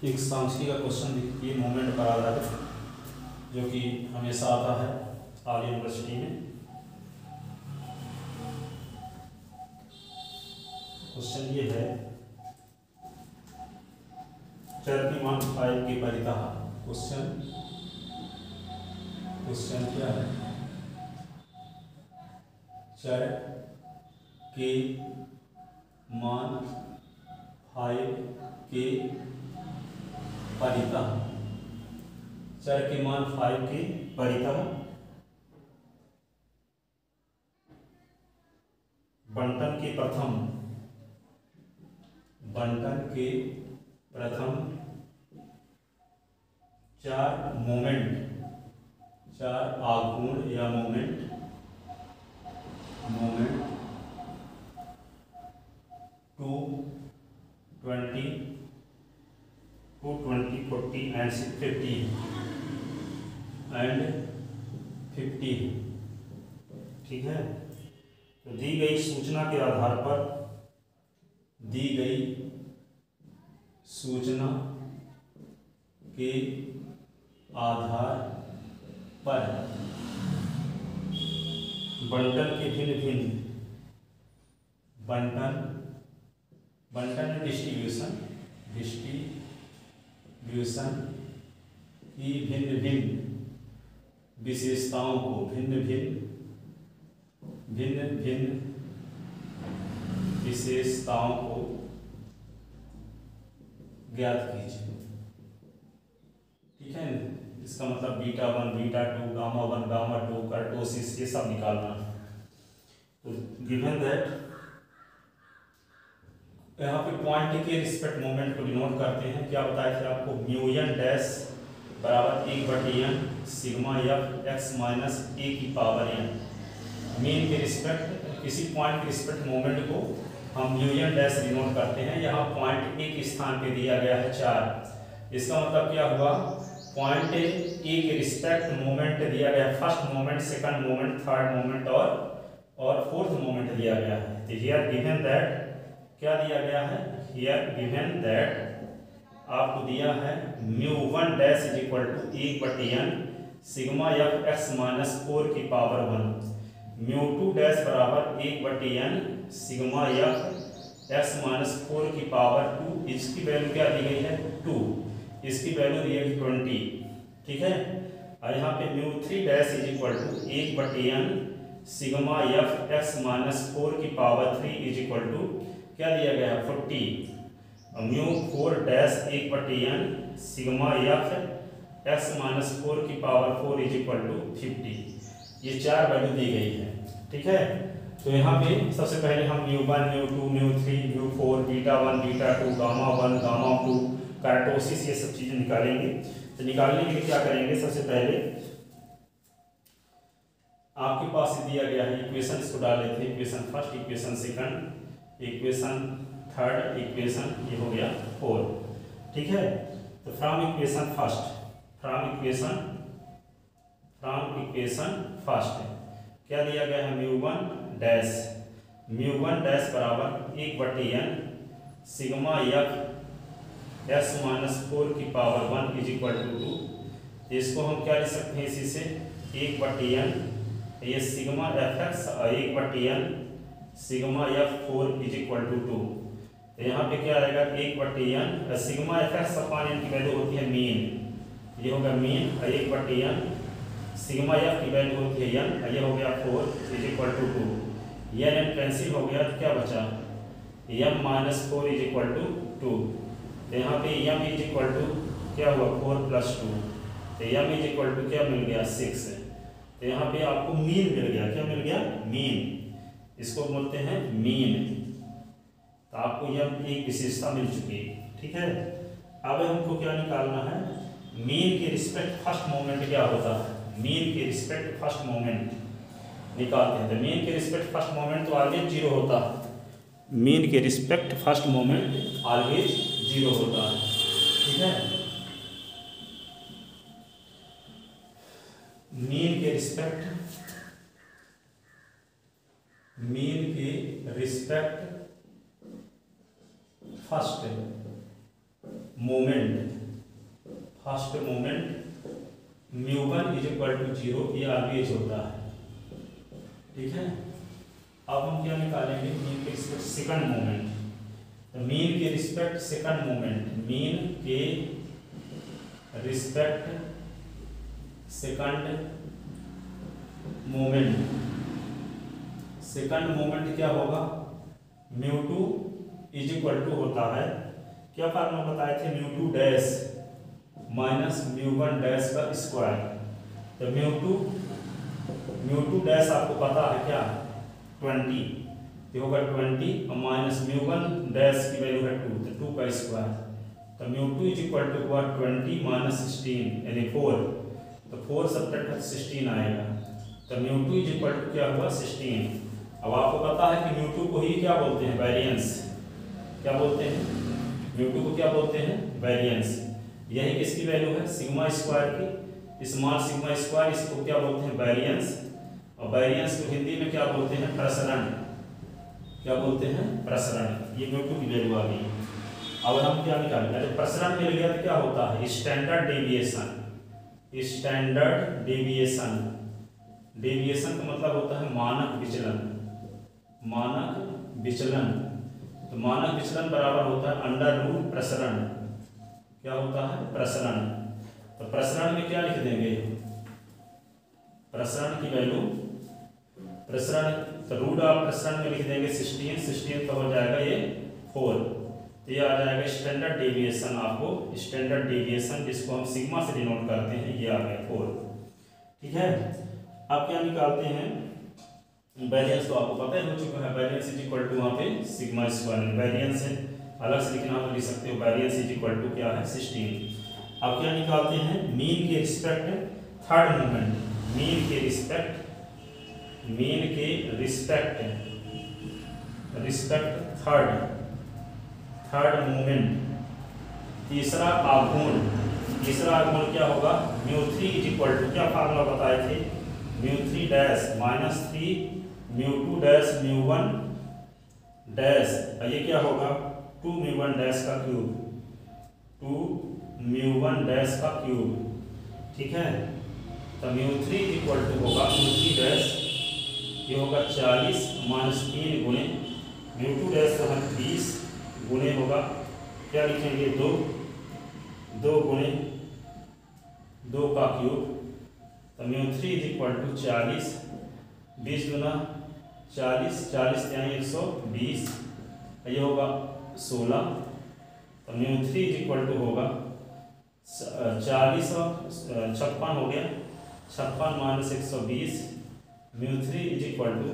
एक सांख्यिकी का क्वेश्चन देखिए मोमेंट पर आधारित, जो कि हमेशा आता है आल यूनिवर्सिटी में। क्वेश्चन ये है, चर की मान 5 के परितः। क्वेश्चन क्या है? चर के मान 5 के परितः। चर के मान 5 के परितः बंटन के प्रथम 4 मोमेंट, 4 आघूर्ण या मोमेंट 2, 20, 40 एंड 50। ठीक है। तो दी गई सूचना के आधार पर बंटन के भिन्न बंटन डिस्ट्रीब्यूशन की भिन्न विशेषताओं को भिन्न विशेषताओं को ज्ञात कीजिए। ठीक है। इसका मतलब beta 1, beta 2, gamma 1, gamma 2, kurtosis, ये सब निकालना। तो गिवन दैट यहाँ पे पॉइंट के रिस्पेक्ट मोमेंट को डिनोट करते हैं। क्या बताया था आपको? म्यूएन डैश बराबर 1/n sigma F x minus a की पावर n। मीन के रिस्पेक्ट, किसी पॉइंट के रिस्पेक्ट मोमेंट को हम म्यूएन डैश डिनोट करते हैं। यहाँ पॉइंट ए के स्थान पे दिया गया है 4। इसका मतलब क्या हुआ? पॉइंट ए के रिस्पेक्ट मोमेंट दिया गया है, first moment, second moment, third moment और फोर्थ मोमेंट दिया गया है। तो हियर गिवन दैट क्या दिया गया है? हियर गिवन दैट आपको दिया है μ1 dash is equal to 1/n sigma F x minus 4 की पावर 1। μ2 डैश बराबर 1/n sigma F x minus 4 की पावर 2। इसकी वैल्यू क्या दी गई है? 2। इसकी वैल्यू दी है 20। ठीक है। और यहाँ पे μ3 dash is equal to 1/n sigma F x minus 4 की पावर 3 इज इक्वल टू क्या दिया गया है? 40। μ4 dash 1/n sigma F x minus 4 की पावर 4 इज इक्वल टू 50। ये 4 वैल्यू दी गई है। ठीक है। तो यहाँ पे सबसे पहले हम μ1, μ2, μ3, μ4, बीटा 1, बीटा 2, गामा 1, गामा 2, कार्टोसिस, ये सब चीजें निकालेंगे। तो निकालने के लिए क्या करेंगे? सबसे पहले आपके पास दिया गया है इक्वेशन, इसको डाल लेते हैं। Equation first, equation second, equation third, equation ये हो गया 4। ठीक है। तो फ्रॉम इक्वेशन फर्स्ट क्या दिया गया है? म्यू1 डैश बराबर 1/n sigma F x minus 4 की पावर 1 इज इक्वल टू 2। इसको हम क्या लिख सकते हैं? इसी से 1/n, ये sigma F X 1/n sigma F 4 is equal to 2। तो यहाँ पे क्या आएगा? 1/n sigma F X upon n की वैल्यू होती है मीन, ये होगा मीन। 1/n सिग्मा एफ की वैल्यू होती है n, ये हो गया 4 is equal to 2। n cancel हो गया तो क्या बचा? m minus 4 is equal to 2। तो यहाँ पे m इज इक्वल टू क्या हुआ? 4 + 2। तो m इज इक्वल टू क्या मिल गया? 6। तो यहाँ पे आपको मीन मिल गया। क्या मिल गया? मीन। इसको बोलते हैं मीन। तो आपको यह एक विशेषता मिल चुकी है। ठीक है। अब हमको क्या निकालना है? मीन के रिस्पेक्ट फर्स्ट मोमेंट क्या होता है? मीन के रिस्पेक्ट फर्स्ट मोमेंट निकालते हैं। तो मीन के रिस्पेक्ट फर्स्ट मोमेंट तो ऑलवेज 0 होता है। मीन के रिस्पेक्ट फर्स्ट मोमेंट ऑलवेज 0 होता है। ठीक है। मीन के respect first first moment μ1 is equal to 0, ये RBH होता है, ठीक है। अब हम क्या निकालेंगे, मीन के रिस्पेक्ट सेकंड मोमेंट। तो मीन के रिस्पेक्ट सेकंड मोमेंट, मीन के रिस्पेक्ट सेकंड मोमेंट क्या होगा, μ2 इज इक्वल टू होता है, क्या फार्मूला बताए थे, μ2 डैश माइनस μ1 डैश का स्क्वायर। तो μ2 डैश आपको पता है क्या, 20, तो होगा 20 और माइनस μ1 डैश की वैल्यू है 2, तो 2 का स्क्वायर। तो μ2 इज इक्वल टू हुआ 20 माइनस 16 यानी 4, तो 4 सब्ट्रैक्ट 16 आएगा। तो μ2 इज इक्वल टू क्या हुआ 16। अब आपको पता है कि μ2 को ही क्या बोलते हैं, वेरिएंस। क्या बोलते हैं, μ2 को क्या बोलते हैं, वेरिएंस। यही किसकी वैल्यू है, सिग्मा स्क्वायर की, स्मॉल सिग्मा स्क्वायर, इसको क्या बोलते हैं, वेरिएंस। और वेरिएंस को हिंदी में क्या बोलते हैं, प्रसरण। क्या बोलते हैं, प्रसरण। ये μ2 की वैल्यू आ गई। अब हम क्या निकालेंगे, जब प्रसरण मिल गया तो क्या होता है, standard deviation. Standard deviation, deviation का मतलब होता है मानक विचलन। मानक विचलन, तो मानक विचलन बराबर होता है अंडर रूट प्रसरण। क्या होता है, प्रसरण। तो प्रसरण में क्या लिख देंगे, प्रसरण की वैल्यू, प्रसरण तो रूट ऑफ प्रसरण में लिख देंगे 16 तो हो जाएगा ये 4। तो ये आ जाएगा स्टैंडर्ड डेविएशन। आपको स्टैंडर्ड डेविएशन जिसको हम सिग्मा से डिनोट करते हैं, ये आ गया 4, ठीक है। अब क्या निकालते हैं, वेरिएंस तो आपको पता ही हो चुका है, वेरिएंस इज इक्वल टू वहाँ पे सिग्मा स्क्वायर। वेरिएंस है अलग से लिखना तो लिख सकते हो, वेरिएंस इज इक्वल टू क्या है 16। अब क्या निकालते हैं, मीन के रिस्पेक्ट थर्ड मोमेंट, मीन के रिस्पेक्ट थर्ड मोमेंट, तीसरा आघूर्ण क्या होगा, μ3 इज इक्वल टू, क्या फार्मूला बताए थे, μ3 डैश माइनस 3 μ2 डैश μ1 डैश, ये क्या होगा 2 μ1 डैश का क्यूब, 2 μ1 डैश का क्यूब, ठीक है। तो μ3 इक्वल टू होगा μ3 डैश, ये होगा 40 माइनस 3 गुणे μ2 डैश का 20 गुणे होगा, क्या लिखेंगे 2 गुणे 2 का क्यूब। तो μ3 इज इक्वल टू 40, 20 गुना 40, 40 यानी 120, ये होगा 16। तो μ3 इज इक्वल टू होगा 40 और 56 हो गया, 56 माइनस 120, μ3 इज इक्वल टू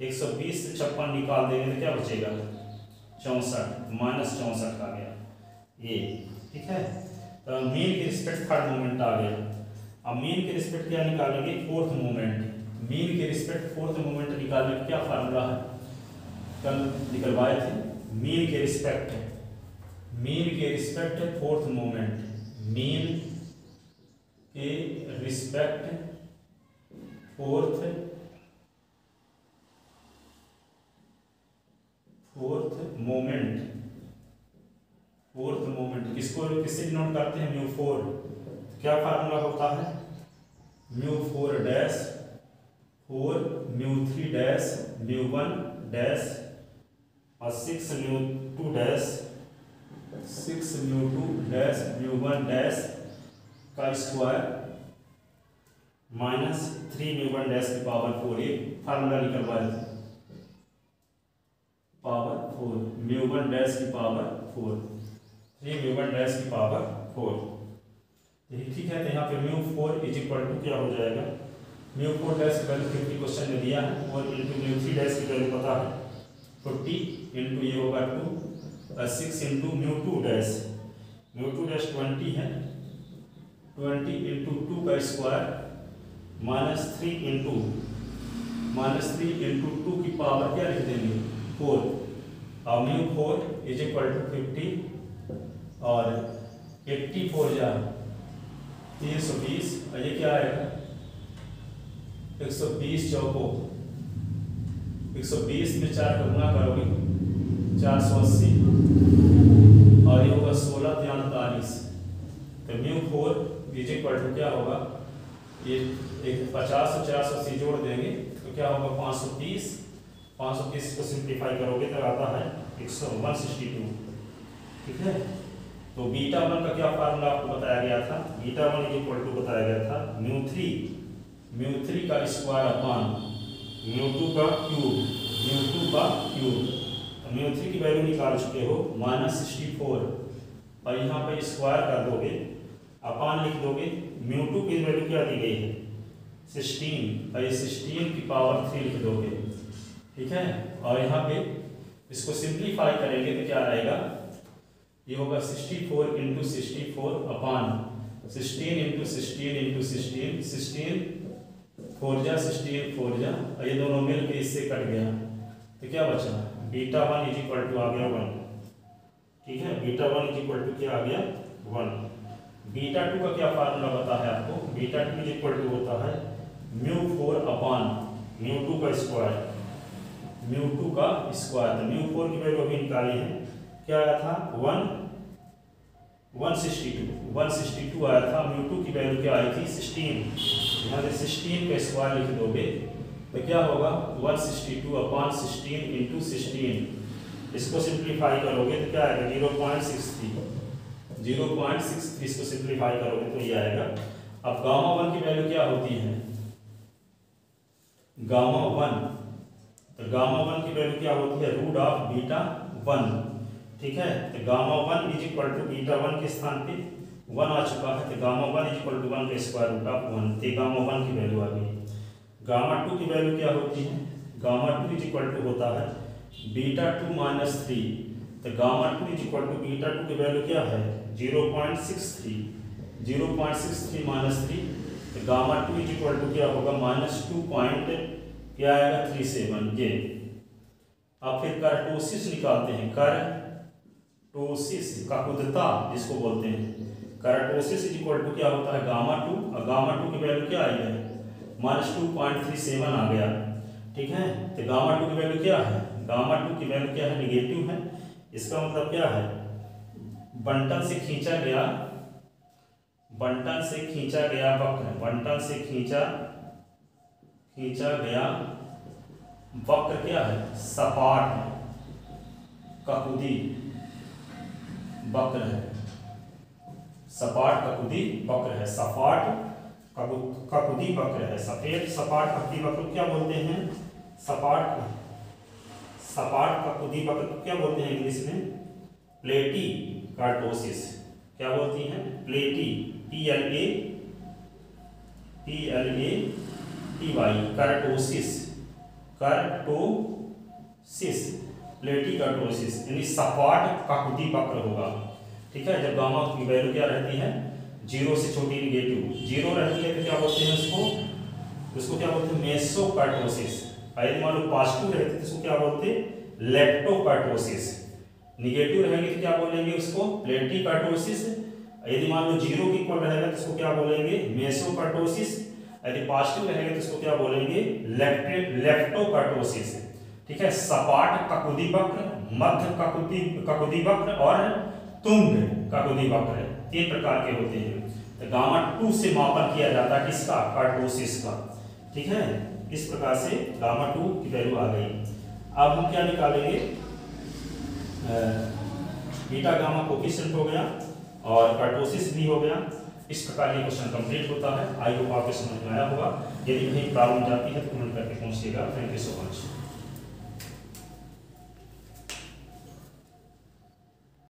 120 से 56 निकाल देंगे तो क्या बचेगा 64, माइनस 64 आ गया ये, ठीक है। तो मीन के रिस्पेक्ट थर्ड मोमेंट आ गया। अब मीन के रिस्पेक्ट क्या निकालेंगे, फोर्थ मोमेंट। मीन के रिस्पेक्ट फोर्थ मोमेंट निकालने का क्या फार्मूला है, कल निकलवाए थे। मीन के रिस्पेक्ट फोर्थ मोमेंट, मीन के रिस्पेक्ट फोर्थ मोमेंट किसको किससे डिनोट करते हैं, μ4। क्या फार्मूला होता है, μ4 डैश 4 μ3 डैश μ1 डैश और 6 μ2 डैश μ1 डैश का स्क्वायर माइनस 3 μ1 डैश की पावर 4। ये फार्मूला निकलवाया था, पावर 4 μ1 डैश की पावर 4, 3 μ1 डैश की पावर 4, ठीक है। तो यहाँ पे μ4 इज इक्वल टू क्या हो जाएगा, μ4 डैश की वैल्यू 50 क्वेश्चन में दिया है, और इंटू μ3 डैश की वैल्यू पता है 40, इंटू ये होगा 2 6 इंटू μ2 डैश 20 है, 20 इंटू 2 का स्क्वायर माइनस 3 इंटू 2 की पावर क्या लिख देंगे 4, और μ4 इज इक्वल टू 50 और 84 जा 320, और ये क्या आएगा 120 चौको 120 में 4 का गुना करोगे 480, और ये होगा 16 ध्यान इज इक्वल टू क्या होगा, ये 50 और 480 जोड़ देंगे तो क्या होगा 530 को सिंप्लीफाई करोगे तो आता है 162। ठीक है, तो बीटा 1 का क्या फार्मूला आपको बताया गया था, बीटा 1 इज इक्वल टू बताया गया था म्यू3 का स्क्वायर अपान म्यू2 का क्यूब, तो म्यू3 की वैल्यू निकाल चुके हो -64 और यहाँ पे स्क्वायर कर दोगे, अपान लिख दोगे, म्यू2 की वैल्यू क्या दी गई है 16 और ये 16 की पावर 3 लिख दोगे। ठीक है, और यहाँ पे इसको सिंप्लीफाई करेंगे तो क्या आएगा, ये होगा 64 × 64 अपान 16 × 16 × 16 16 4 जा 16 4 जा, और ये दोनों मिल के इससे कट गया तो क्या बचा, बीटा 1 इज इक्वल टू आ गया 1। ठीक है, बीटा 1 इज इक्वल टू क्या आ गया 1। बीटा 2 का क्या फार्मूला पता है आपको, बीटा 2 इज इक्वल टू होता है म्यू4 अपान म्यू2 का स्क्वायर, तो म्यू4 की वैल्यू अभी निकाली है, क्या आया था 162 आया था, म्यू2 की वैल्यू क्या आई थी 16, यहाँ से 16 का स्क्वायर लिख दोगे तो क्या होगा 162 अपान 16 × 16, इसको सिंप्लीफाई करोगे तो क्या आएगा 0.63 इसको सिंप्लीफाई करोगे तो ये आएगा। अब गामा 1 की वैल्यू क्या होती है, गामा 1 की वैल्यू क्या होती है √बीटा 1। ठीक है, तो gamma 1 is equal to beta 1 के स्थान पे 1 आ चुका है, तो गामा 1 इज इक्वल टू 1 का स्क्वायर रूट ऑफ 1, तो गामा 1 की वैल्यू आ गई। गामा 2 की वैल्यू क्या होती है, गामा 2 इज इक्वल टू होता है बीटा 2 - 3, तो gamma 2 is equal to beta 2 की वैल्यू क्या है 0.63 -3, तो गामा 2 इज इक्वल टू क्या होगा -2 क्या आएगा 37 ये। अब फिर कर्टोसिस निकालते हैं, कर्टोसिस काकुदता जिसको बोलते हैं, कर्टोसिस इज इक्वल टू क्या होता है गामा 2, और गामा 2 की वैल्यू क्या आई है -2.37 आ गया। ठीक है, तो गामा 2 की वैल्यू क्या है, गामा 2 की वैल्यू क्या है नेगेटिव है, इसका मतलब क्या है बंटन से खींचा गया वक्र क्या है सपाट ककुदी वक्र है, सपाट ककुदी वक्र है, ककुदी वक्र है, सफेद सपाट ककुदी वक्र क्या बोलते हैं, सपाट ककुदी वक्र क्या बोलते हैं इंग्लिश में प्लेटी कार्टोसिस, क्या बोलती हैं प्लेटी PLATY कर्टोसिस प्लेटी कर्टोसिस यानी सपाट काकुदी वक्र होगा। ठीक है, जब गामा की वैल्यू क्या रहती है 0 से छोटी नेगेटिव 0 रहती है तो क्या बोलते हैं उसको क्या बोलते हैं मेसोकार्टोसिस, यदि मान लो पॉजिटिव रहती है तो इसको क्या बोलते हैं लेप्टोकार्टोसिस, निगेटिव रहेगी तो क्या बोलेंगे उसको प्लेटिकार्टोसिस, यदि मान लो 0 के इक्वल रहेगा तो इसको क्या बोलेंगे मेसोकार्टोसिस, यदि पॉजिटिव रहेगा तो इसको क्या बोलेंगे लेप्टोकार्टोसिस। ठीक है, सपाट ककुदी वक्र, मध्य ककुदी वक्र और तुंग ककुदी वक्र 3 प्रकार के होते हैं। तो गामा 2 से मापन किया जाता है किसका कार्टोसिस का। ठीक है, इस प्रकार से गामा 2 की वैल्यू आ गई। अब हम क्या निकालेंगे बीटा गामा कोफिशिएंट हो गया और कार्टोसिस भी हो गया। इस प्रकार ये क्वेश्चन कंप्लीट होता है। आई होप आपको समझ में आया होगा। यदि कहीं प्रॉब्लम जाती है तो कमेंट करके पूछिएगा। Thank you so much.